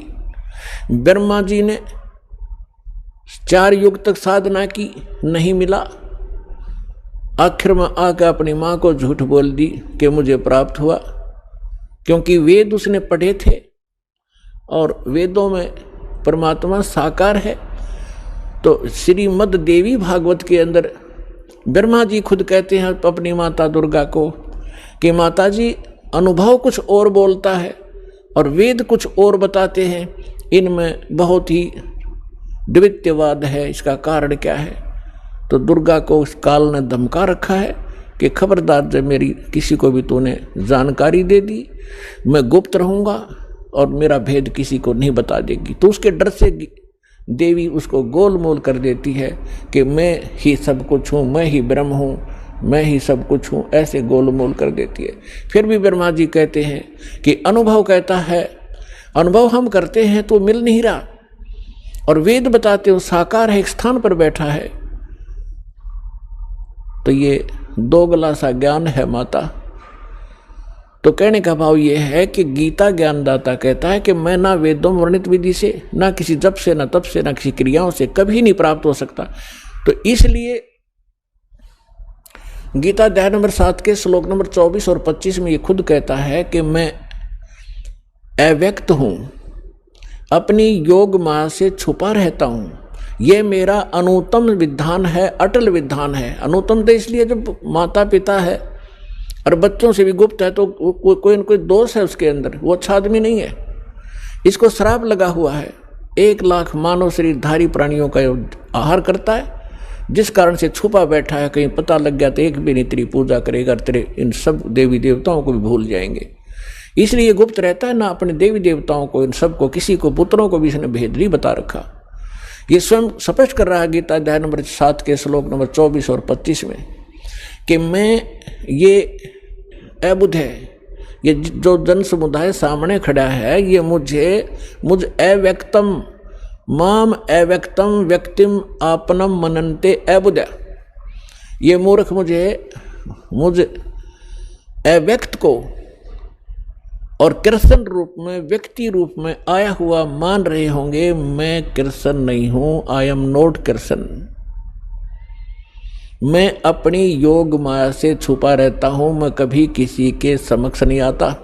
Speaker 1: ब्रह्मा जी ने 4 युग तक साधना की, नहीं मिला, आखिर में आकर अपनी माँ को झूठ बोल दी कि मुझे प्राप्त हुआ, क्योंकि वेद उसने पढ़े थे और वेदों में परमात्मा साकार है। तो श्रीमद् देवी भागवत के अंदर ब्रह्मा जी खुद कहते हैं अपनी माता दुर्गा को कि माता जी अनुभव कुछ और बोलता है और वेद कुछ और बताते हैं, इनमें बहुत ही द्वितीयवाद है, इसका कारण क्या है। तो दुर्गा को उस काल ने धमका रखा है कि खबरदार जब मेरी किसी को भी तूने जानकारी दे दी, मैं गुप्त रहूँगा और मेरा भेद किसी को नहीं बता देगी। तो उसके डर से देवी उसको गोलमोल कर देती है कि मैं ही सब कुछ हूँ, मैं ही ब्रह्म हूँ, मैं ही सब कुछ हूँ, ऐसे गोलमोल कर देती है। फिर भी ब्रह्मा जी कहते हैं कि अनुभव कहता है, अनुभव हम करते हैं तो मिल नहीं रहा, और वेद बताते हो साकार है, एक स्थान पर बैठा है। तो ये दोगला सा ज्ञान है माता। तो कहने का भाव ये है कि गीता ज्ञानदाता कहता है कि मैं ना वेदों वर्णित विधि से, ना किसी जप से, ना तप से, ना किसी क्रियाओं से कभी नहीं प्राप्त हो सकता। तो इसलिए गीता अध्याय नंबर 7 के श्लोक नंबर 24 और 25 में ये खुद कहता है कि मैं अव्यक्त हूं, अपनी योग माया से छुपा रहता हूं। ये मेरा अनुत्तम विधान है, अटल विधान है। अनुत्तम तो इसलिए जब माता पिता है और बच्चों से भी गुप्त है तो कोई न कोई दोष है उसके अंदर, वो अच्छा आदमी नहीं है। इसको श्राप लगा हुआ है। 1 लाख मानव शरीरधारी प्राणियों का आहार करता है, जिस कारण से छुपा बैठा है। कहीं पता लग गया तो एक भी नहीं तेरी पूजा करेगा, तेरे इन सब देवी देवताओं को भी भूल जाएंगे। इसलिए गुप्त रहता है ना अपने देवी देवताओं को, इन सबको, किसी को, पुत्रों को भी इसने भेद नहीं बता रखा। ये स्वयं स्पष्ट कर रहा है गीता अध्याय नंबर 7 के श्लोक नंबर 24 और 25 में कि मैं ये अबुध है, ये जो जन समुदाय सामने खड़ा है, ये मुझ अव्यक्तम माम अव्यक्तम व्यक्तिम आपनम मनन्ते अबुध। ये मूर्ख मुझ अव्यक्त को और कृष्ण रूप में, व्यक्ति रूप में आया हुआ मान रहे होंगे। मैं कृष्ण नहीं हूं, आई एम नॉट कृष्ण। मैं अपनी योग माया से छुपा रहता हूं, मैं कभी किसी के समक्ष नहीं आता।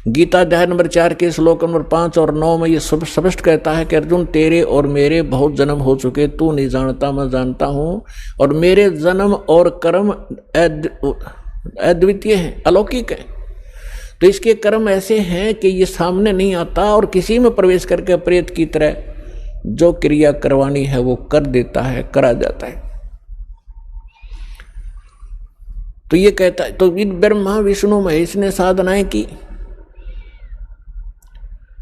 Speaker 1: गीता अध्याय नंबर 4 के श्लोक नंबर 5 और 9 में ये स्पष्ट कहता है कि अर्जुन, तेरे और मेरे बहुत जन्म हो चुके, तू नहीं जानता, मैं जानता हूं। और मेरे जन्म और कर्म अद्वितीय हैं, अलौकिक हैं। तो इसके कर्म ऐसे हैं कि ये सामने नहीं आता और किसी में प्रवेश करके प्रेत की तरह जो क्रिया करवानी है वो कर देता है, करा जाता है। तो ये कहता है, तो इन ब्रह्मा विष्णु महेश ने साधनाएं की,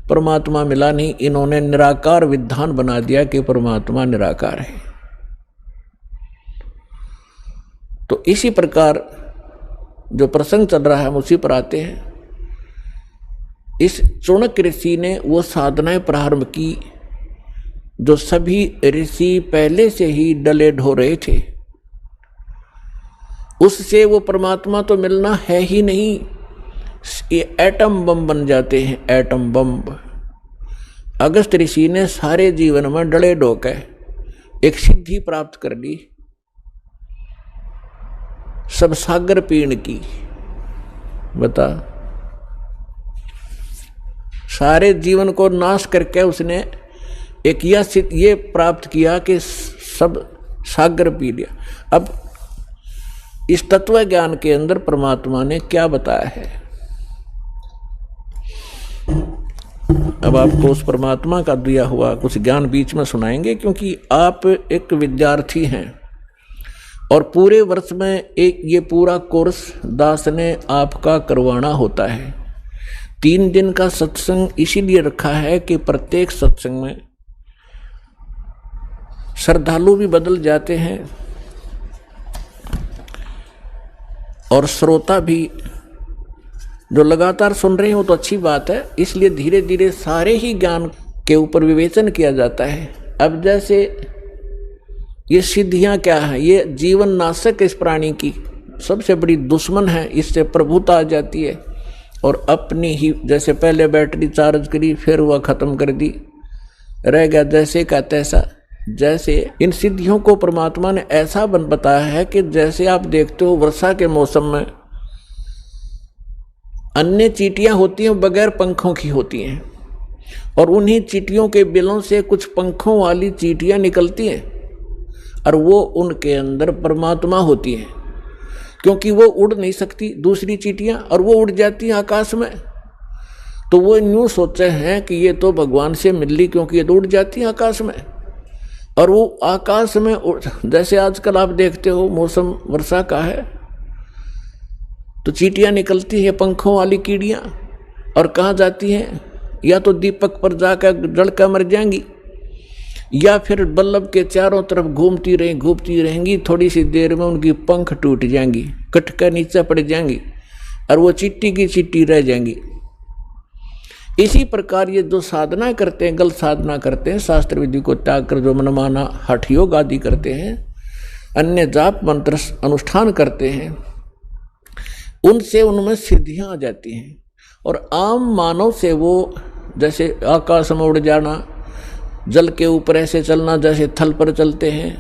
Speaker 1: परमात्मा मिला नहीं। इन्होंने निराकार विधान बना दिया कि परमात्मा निराकार है। तो इसी प्रकार जो प्रसंग चल रहा है हम उसी पर आते हैं। इस चाणक्य ऋषि ने वो साधनाएं प्रारंभ की जो सभी ऋषि पहले से ही डले ढो रहे थे। उससे वो परमात्मा तो मिलना है ही नहीं, ये एटम बम बन जाते हैं, एटम बम। अगस्त ऋषि ने सारे जीवन में डले ढोके एक सिद्धि प्राप्त कर ली, सब सागर पीण की। बता, सारे जीवन को नाश करके उसने एक ये प्राप्त किया कि सब सागर पी लिया। अब इस तत्व ज्ञान के अंदर परमात्मा ने क्या बताया है, अब आपको उस परमात्मा का दिया हुआ कुछ ज्ञान बीच में सुनाएंगे, क्योंकि आप एक विद्यार्थी हैं और पूरे वर्ष में एक ये पूरा कोर्स दास ने आपका करवाना होता है। 3 दिन का सत्संग इसीलिए रखा है कि प्रत्येक सत्संग में श्रद्धालु भी बदल जाते हैं और श्रोता भी जो लगातार सुन रहे हो तो अच्छी बात है। इसलिए धीरे धीरे सारे ही ज्ञान के ऊपर विवेचन किया जाता है। अब जैसे ये सिद्धियां क्या है, ये जीवन नाशक इस प्राणी की सबसे बड़ी दुश्मन है। इससे प्रभुता आ जाती है और अपनी ही, जैसे पहले बैटरी चार्ज करी फिर वह खत्म कर दी, रह गया जैसे का तैसा। जैसे इन सिद्धियों को परमात्मा ने ऐसा बताया है कि जैसे आप देखते हो वर्षा के मौसम में अन्य चींटियां होती हैं बगैर पंखों की होती हैं, और उन्हीं चींटियों के बिलों से कुछ पंखों वाली चींटियां निकलती हैं और वो उनके अंदर परमात्मा होती हैं, क्योंकि वो उड़ नहीं सकती दूसरी चींटियां और वो उड़ जाती हैं आकाश में। तो वो यूँ सोचे हैं कि ये तो भगवान से मिल ली, क्योंकि ये तो उड़ जाती हैं आकाश में। और वो आकाश में जैसे आजकल आप देखते हो मौसम वर्षा का है तो चींटियां निकलती हैं पंखों वाली कीड़ियां, और कहाँ जाती हैं, या तो दीपक पर जाकर जल कर मर जाएंगी, या फिर बल्लभ के चारों तरफ घूमती रहेंगी। थोड़ी सी देर में उनकी पंख टूट जाएंगी, कट कर नीचे पड़ जाएंगी और वो चिट्टी की चिट्टी रह जाएंगी। इसी प्रकार ये जो साधना करते हैं, गलत साधना करते हैं, शास्त्र विधि को त्याग कर जो मनमाना हठ योग आदि करते हैं, अन्य जाप मंत्र अनुष्ठान करते हैं, उनसे उनमें सिद्धियां आ जाती हैं। और आम मानव से वो जैसे आकाश में उड़ जाना, जल के ऊपर ऐसे चलना जैसे थल पर चलते हैं,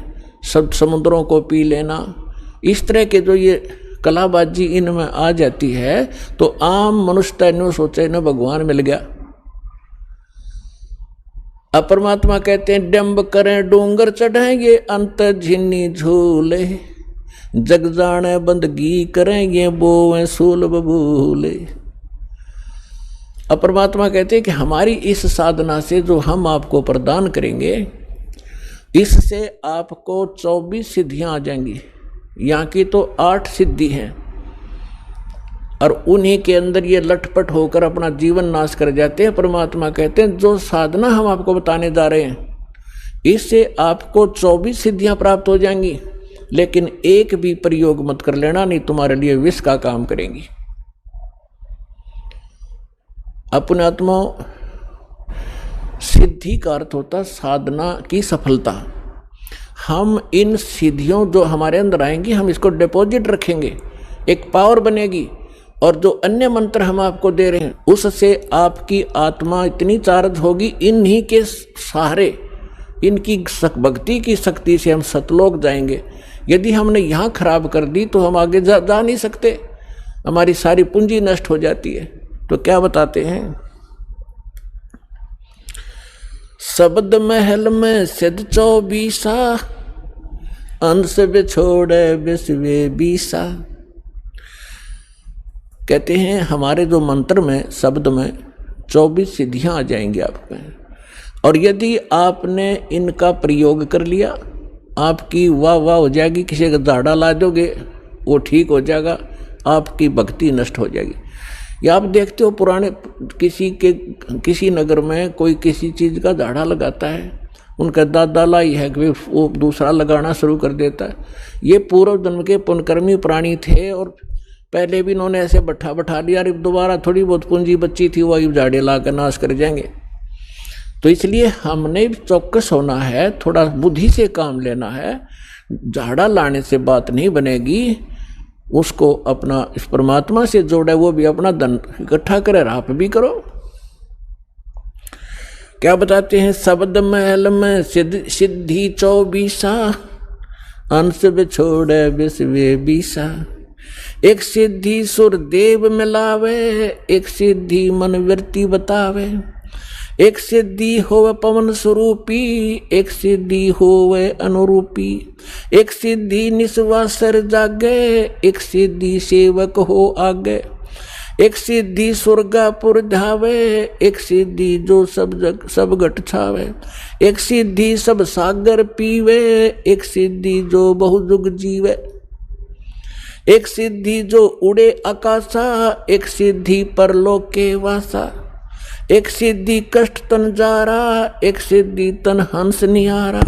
Speaker 1: सब समुद्रों को पी लेना, इस तरह के जो ये कलाबाजी इनमें आ जाती है, तो आम मनुष्य तैनो सोचे न भगवान मिल गया। अब परमात्मा कहते हैं डंब करें डूंगर चढ़ेंगे अंत झिन्नी झूले, जग जाने बंदगी करेंगे बोवें सूल बबूले। अब परमात्मा कहते हैं कि हमारी इस साधना से जो हम आपको प्रदान करेंगे, इससे आपको 24 सिद्धियां आ जाएंगी। यहाँ की तो 8 सिद्धि हैं और उन्हीं के अंदर ये लटपट होकर अपना जीवन नाश कर जाते हैं। परमात्मा कहते हैं जो साधना हम आपको बताने जा रहे हैं, इससे आपको 24 सिद्धियां प्राप्त हो जाएंगी, लेकिन एक भी प्रयोग मत कर लेना, नहीं तुम्हारे लिए विष का काम करेंगी। अपने आत्मा सिद्धि का अर्थ होता साधना की सफलता। हम इन सिद्धियों जो हमारे अंदर आएंगी, हम इसको डिपॉजिट रखेंगे, एक पावर बनेगी। और जो अन्य मंत्र हम आपको दे रहे हैं, उससे आपकी आत्मा इतनी चार्ज होगी, इन्हीं के सहारे, इनकी भक्ति की शक्ति से हम सतलोक जाएंगे। यदि हमने यहाँ खराब कर दी तो हम आगे जा नहीं सकते, हमारी सारी पूंजी नष्ट हो जाती है। तो क्या बताते हैं, शब्द महल में सिद्ध 24, अंश बिछोड़े विश्वे 20। कहते हैं हमारे जो मंत्र में, शब्द में 24 सिद्धियां आ जाएंगी आपके, और यदि आपने इनका प्रयोग कर लिया, आपकी वाह वाह हो जाएगी। किसी का झाड़ा ला दोगे वो ठीक हो जाएगा, आपकी भक्ति नष्ट हो जाएगी। या आप देखते हो पुराने किसी नगर में कोई किसी चीज़ का झाड़ा लगाता है, उनका दादा लाई है कि वो दूसरा लगाना शुरू कर देता है। ये पूर्व जन्म के पुण्यकर्मी प्राणी थे और पहले भी इन्होंने ऐसे बैठा लिया, दोबारा थोड़ी बहुत पूंजी बची थी, वही झाड़े ला कर नाश कर जाएंगे। तो इसलिए हमने चौकस होना है, थोड़ा बुद्धि से काम लेना है। झाड़ा लाने से बात नहीं बनेगी, उसको अपना इस परमात्मा से जोड़े, वो भी अपना धन इकट्ठा करे, राप भी करो। क्या बताते हैं, शब्द महल में सिद्धि 24, अंश बिछोड़े विश्वे 20। एक सिद्धि सुर देव मिलावे, एक सिद्धि मन वृत्ति बतावे। एक सिद्धि होवे पवन स्वरूपी, एक सिद्धि होवे अनुरूपी। एक सिद्धि निस्वासर जागे, एक सिद्धि सेवक हो आगे। एक सिद्धि स्वर्गापुर धावे, एक सिद्धि जो सब घट छावे। एक सिद्धि सब सागर पीवे, एक सिद्धि जो बहुजुग जीवे। एक सिद्धि जो उड़े आकाशा, एक सिद्धि परलोक के वासा। एक सिद्धि कष्ट तन जारा, एक सिद्धि तन हंस निहारा।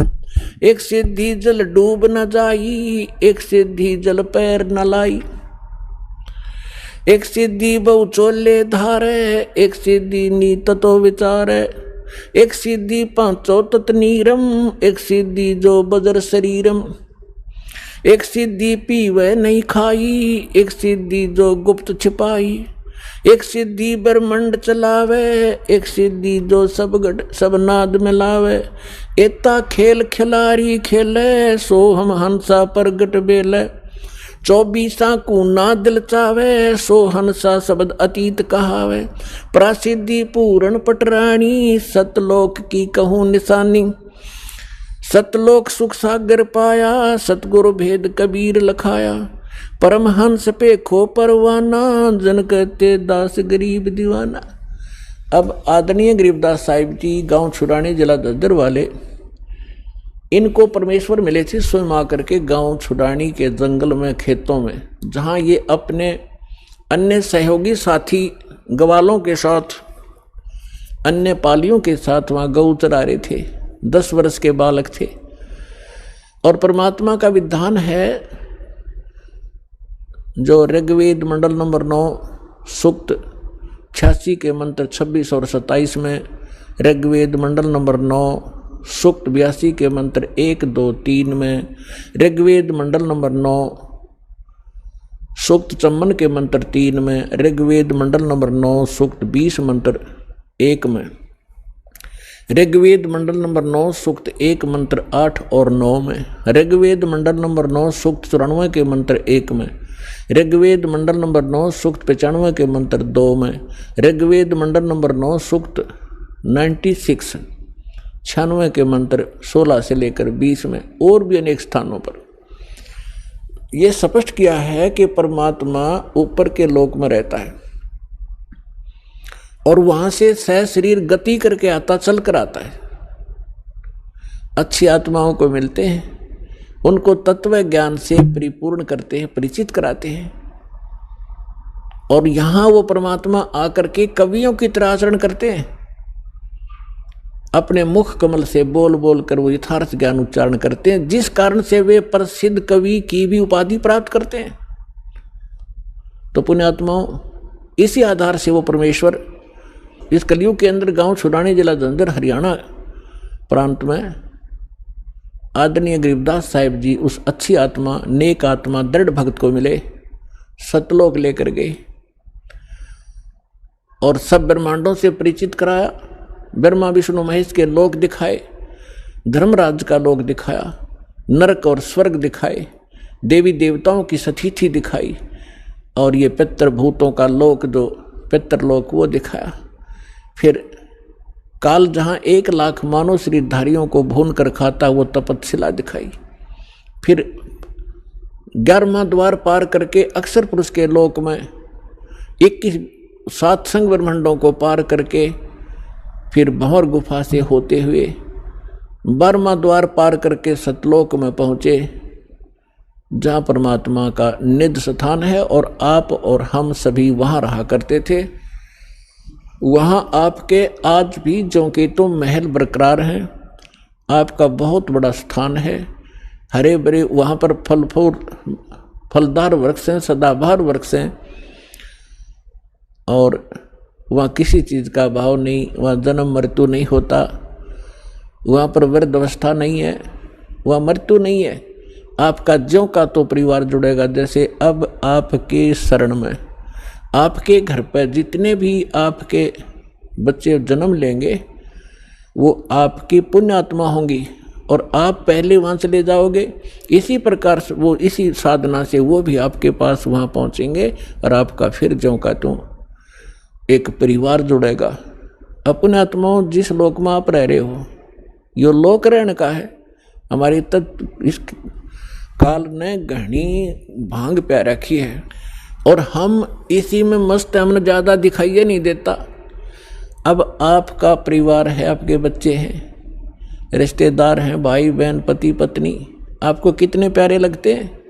Speaker 1: एक सिद्धि जल डूब न जाई, एक सिद्धि जल पैर न लाई। एक सिद्धि बहु चोले धारे, एक सिद्धि नीत तो विचारे। एक सिद्धि पांचों तत् नीरम, एक सिद्धि जो बजर शरीरम। एक सिद्धि पीवे नहीं खाई, एक सिद्धि जो गुप्त छिपाई। एक सिद्धि ब्रह्मंड चलावे, एक सिद्धि जो सब नाद मिलावे। एता खेल खिलारी खेले, सो हम हंसा प्रगट बेले। 24 को ना दिल चावे, सो हंसा शब्द अतीत कहावे। प्रासिद्धि पूर्ण पटरानी, सतलोक की कहूँ निशानी। सतलोक सुख सागर पाया, सतगुरु भेद कबीर लखाया। परमहंस पे खो परवाना, जन कहते दास गरीब दीवाना। अब आदरणीय गरीबदास साहिब जी गांव छुड़ानी जिला दद्दर वाले, इनको परमेश्वर मिले थे स्वयं आकर के गांव छुड़ानी के जंगल में, खेतों में, जहां ये अपने अन्य सहयोगी साथी ग्वालों के साथ, अन्य पालियों के साथ वहां गौ चरा रहे थे। 10 वर्ष के बालक थे। और परमात्मा का विधान है जो ऋग्वेद मंडल नंबर 9 सूक्त 86 के मंत्र 26 और 27 में, ऋग्वेद मंडल नंबर 9 सूक्त 82 के मंत्र 1, 2, 3 में, ऋग्वेद मंडल नंबर 9 सूक्त 54 के मंत्र 3 में, ऋग्वेद मंडल नंबर 9 सूक्त 20 मंत्र 1 में, ऋग्वेद मंडल नंबर 9 सूक्त 1 मंत्र 8 और 9 में, ऋग्वेद मंडल नंबर 9 सूक्त 94 के मंत्र 1 में, ऋग्वेद मंडल नंबर 9 सूक्त 95 के मंत्र 2 में, ऋग्वेद मंडल नंबर 9 सूक्त 96 के मंत्र 16 से लेकर 20 में, और भी अनेक स्थानों पर यह स्पष्ट किया है कि परमात्मा ऊपर के लोक में रहता है और वहां से सह शरीर गति करके आता, चल कर आता है। अच्छी आत्माओं को मिलते हैं, उनको तत्व ज्ञान से परिपूर्ण करते हैं, परिचित कराते हैं, और यहां वो परमात्मा आकर के कवियों की तरह आचरण करते हैं। अपने मुख कमल से बोल बोल कर वो यथार्थ ज्ञान उच्चारण करते हैं, जिस कारण से वे प्रसिद्ध कवि की भी उपाधि प्राप्त करते हैं। तो पुण्यात्माओं, इसी आधार से वो परमेश्वर इस कलयुग के अंदर गांव छुड़ाने जिला जंजर हरियाणा प्रांत में आदरणीय गरीबदास साहिब जी उस अच्छी आत्मा, नेक आत्मा, दृढ़ भक्त को मिले, सतलोक लेकर गए और सब ब्रह्मांडों से परिचित कराया। ब्रह्मा विष्णु महेश के लोक दिखाए, धर्मराज का लोक दिखाया, नरक और स्वर्ग दिखाए, देवी देवताओं की सतिथि दिखाई, और ये पितृभूतों का लोक, जो पितृलोक, वो दिखाया। फिर काल जहाँ 1 लाख मानव शरीरधारियों को भून कर खाता, वो तपतशिला दिखाई। फिर 11वां द्वार पार करके अक्षर पुरुष के लोक में 21 सातसंग ब्रह्मांडों को पार करके फिर भंवर गुफा से होते हुए 12वां द्वार पार करके सतलोक में पहुँचे, जहाँ परमात्मा का निज स्थान है और आप और हम सभी वहाँ रहा करते थे। वहाँ आपके आज भी ज्यों के तुम महल बरकरार हैं। आपका बहुत बड़ा स्थान है, हरे भरे वहाँ पर फलदार वृक्ष हैं, सदाबहार वृक्ष हैं, और वहाँ किसी चीज़ का भाव नहीं, वहाँ जन्म मृत्यु नहीं होता, वहाँ पर वृद्धावस्था नहीं है, वहाँ मृत्यु नहीं है। आपका ज्यों का तो परिवार जुड़ेगा। जैसे अब आपके शरण में, आपके घर पर जितने भी आपके बच्चे जन्म लेंगे, वो आपकी पुण्य आत्मा होंगी और आप पहले वहाँ चले जाओगे। इसी प्रकार से वो, इसी साधना से वो भी आपके पास वहाँ पहुँचेंगे और आपका फिर ज्यों का त्यों एक परिवार जुड़ेगा। अपने आत्माओं, जिस लोक में आप रह रहे हो, यो लोक रहने का है। हमारी इस काल ने घनी भांग प्या रखी है और हम इसी में मस्त, हमने ज़्यादा दिखाइए नहीं देता। अब आपका परिवार है, आपके बच्चे हैं, रिश्तेदार हैं, भाई बहन, पति पत्नी, आपको कितने प्यारे लगते हैं।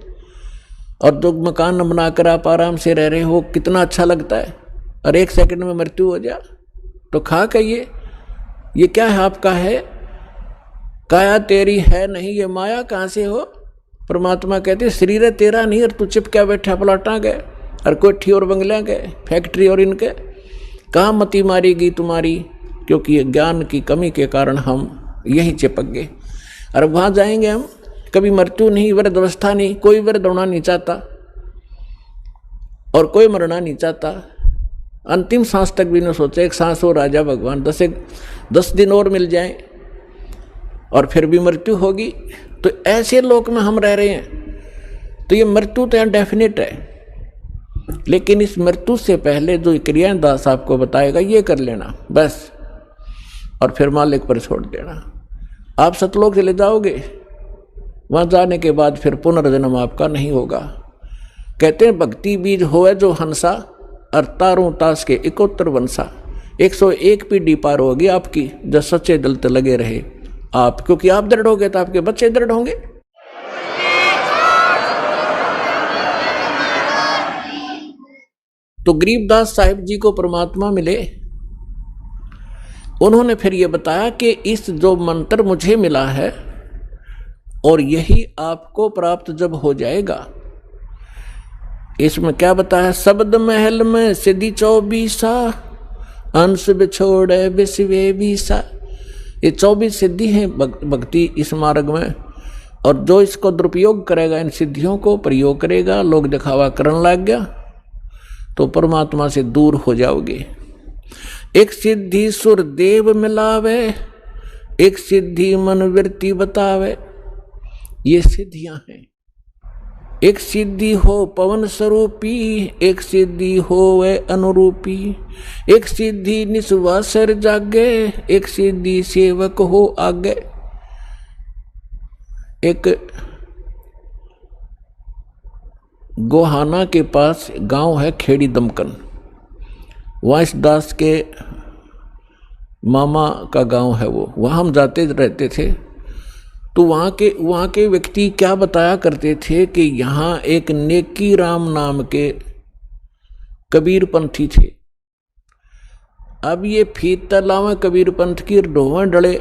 Speaker 1: और जो मकान बनाकर आप आराम से रह रहे हो, कितना अच्छा लगता है। और 1 सेकंड में मृत्यु हो जा तो खा कहिए, ये क्या है, आपका है, काया तेरी है नहीं, ये माया कहाँ से हो। परमात्मा कहते शरीर तेरा नहीं, और तू चिपका बैठा प्लाटा गए और कोठी और बंगला गए, फैक्ट्री और इनके, कहाँ मती मारेगी तुम्हारी। क्योंकि ये ज्ञान की कमी के कारण हम यही चिपक गए। और वहाँ जाएंगे हम, कभी मृत्यु नहीं, वृद्धावस्था नहीं, कोई वृद्ध होना नहीं चाहता और कोई मरना नहीं चाहता। अंतिम सांस तक भी न सोचे, एक सांस हो राजा भगवान, 10 दिन और मिल जाएं और फिर भी मृत्यु होगी। तो ऐसे लोक में हम रह रहे हैं। तो ये मृत्यु तो यहाँ डेफिनेट है, लेकिन इस मृत्यु से पहले जो क्रियाएं दास आपको बताएगा, ये कर लेना बस, और फिर मालिक पर छोड़ देना। आप सतलोक चले जाओगे, वहाँ जाने के बाद फिर पुनर्जन्म आपका नहीं होगा। कहते हैं भक्ति बीज होए जो हंसा, और तारों तास के 71 वंशा। 101 पीढ़ी पार होगी आपकी, जब सच्चे दिल से लगे रहे आप, क्योंकि आप दृढ़ होगे तो आपके बच्चे दृढ़ होंगे। तो गरीबदास साहिब जी को परमात्मा मिले, उन्होंने फिर ये बताया कि इस जो मंत्र मुझे मिला है और यही आपको प्राप्त जब हो जाएगा, इसमें क्या बताया, शब्द महल में सिद्धि 24, अंश बिछोड़े विश्वे बीसा। ये 24 सिद्धि हैं भक्ति इस मार्ग में। और जो इसको दुरुपयोग करेगा, इन सिद्धियों को प्रयोग करेगा, लोग दिखावा करने लग गया, तो परमात्मा से दूर हो जाओगे। एक सिद्धि सुर देव मिलावे, एक सिद्धि मन वृत्ति बतावे, ये सिद्धियां हैं। एक सिद्धि हो पवन स्वरूपी, एक सिद्धि हो वे अनुरूपी, एक सिद्धि निस्वासर जागे, एक सिद्धि सेवक हो आगे। एक गोहाना के पास गांव है खेड़ी दमकन, वांस दास के मामा का गांव है वो, वहाँ हम जाते रहते थे। तो वहाँ के व्यक्ति क्या बताया करते थे कि यहाँ एक नेकी राम नाम के कबीर पंथी थे। अब ये फीत तलाव कबीर पंथ की ढोवन डले,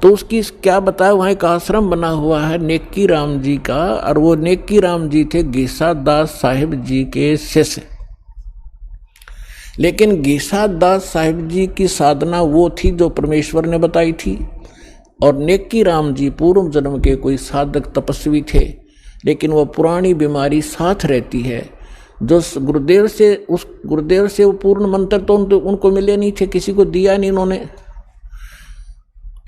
Speaker 1: तो उसकी क्या बताया, वहाँ एक आश्रम बना हुआ है नेकी राम जी का, और वो नेकी राम जी थे गीसा दास साहिब जी के शिष्य। लेकिन गीसा दास साहिब जी की साधना वो थी जो परमेश्वर ने बताई थी, और नेकी राम जी पूर्व जन्म के कोई साधक तपस्वी थे, लेकिन वो पुरानी बीमारी साथ रहती है। जो गुरुदेव से वो पूर्ण मंत्र तो उनको मिले नहीं थे, किसी को दिया नहीं उन्होंने,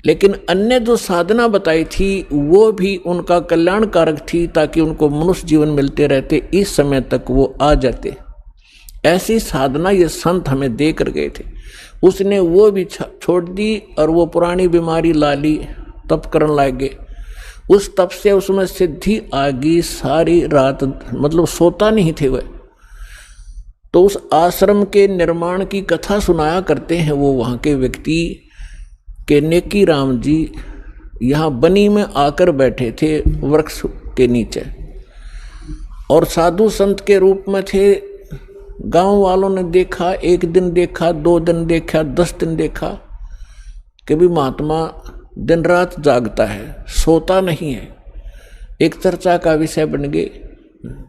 Speaker 1: लेकिन अन्य जो साधना बताई थी वो भी उनका कल्याणकारक थी, ताकि उनको मनुष्य जीवन मिलते रहते, इस समय तक वो आ जाते। ऐसी साधना ये संत हमें दे कर गए थे। उसने वो भी छोड़ दी और वो पुरानी बीमारी ला ली, तप करने लग गए। उस तप से उसमें सिद्धि आ गई, सारी रात मतलब सोता नहीं थे वह। तो उस आश्रम के निर्माण की कथा सुनाया करते हैं वो वहाँ के व्यक्ति के नेकी राम जी यहाँ बनी में आकर बैठे थे वृक्ष के नीचे, और साधु संत के रूप में थे। गांव वालों ने देखा, एक दिन देखा, 2 दिन देखा, 10 दिन देखा कि भी महात्मा दिन रात जागता है, सोता नहीं है। एक चर्चा का विषय बन गए।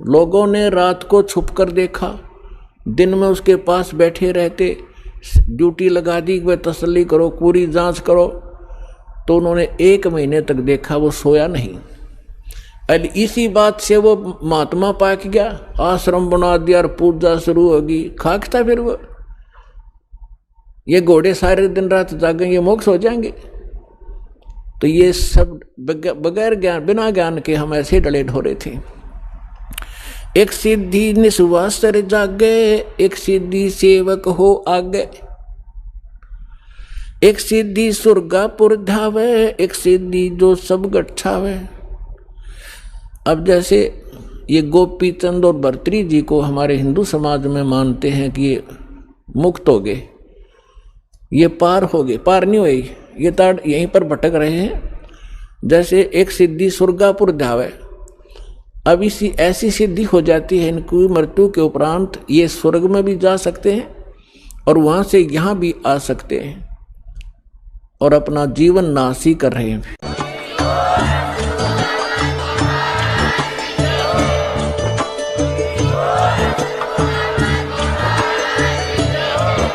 Speaker 1: लोगों ने रात को छुप कर देखा, दिन में उसके पास बैठे रहते, ड्यूटी लगा दी, वह तसल्ली करो, पूरी जांच करो। तो उन्होंने 1 महीने तक देखा, वो सोया नहीं। इसी बात से वो महात्मा पाक गया, आश्रम बना दिया और पूजा शुरू होगी। खाकता फिर वो, ये घोड़े सारे दिन रात जागेंगे, मोक्ष हो जाएंगे। तो ये सब बगैर ज्ञान, बिना ज्ञान के हम ऐसे डले ढोरे थे। एक सिद्धि निस्वासर जागे, एक सिद्धि सेवक हो आगे, एक सिद्धि सुरगापुर धावे, एक सिद्धि जो सब गच्छावे। अब जैसे ये गोपी चंद और भर्तरी जी को हमारे हिंदू समाज में मानते हैं कि ये मुक्त हो गए, ये पार हो गए, पार नहीं हुए, ये ताड़ यहीं पर भटक रहे हैं। जैसे एक सिद्धि सुरगापुर धावे, अब इसी ऐसी सिद्धि हो जाती है इनकी मृत्यु के उपरांत ये स्वर्ग में भी जा सकते हैं और वहाँ से यहाँ भी आ सकते हैं और अपना जीवन नाश ही कर रहे हैं।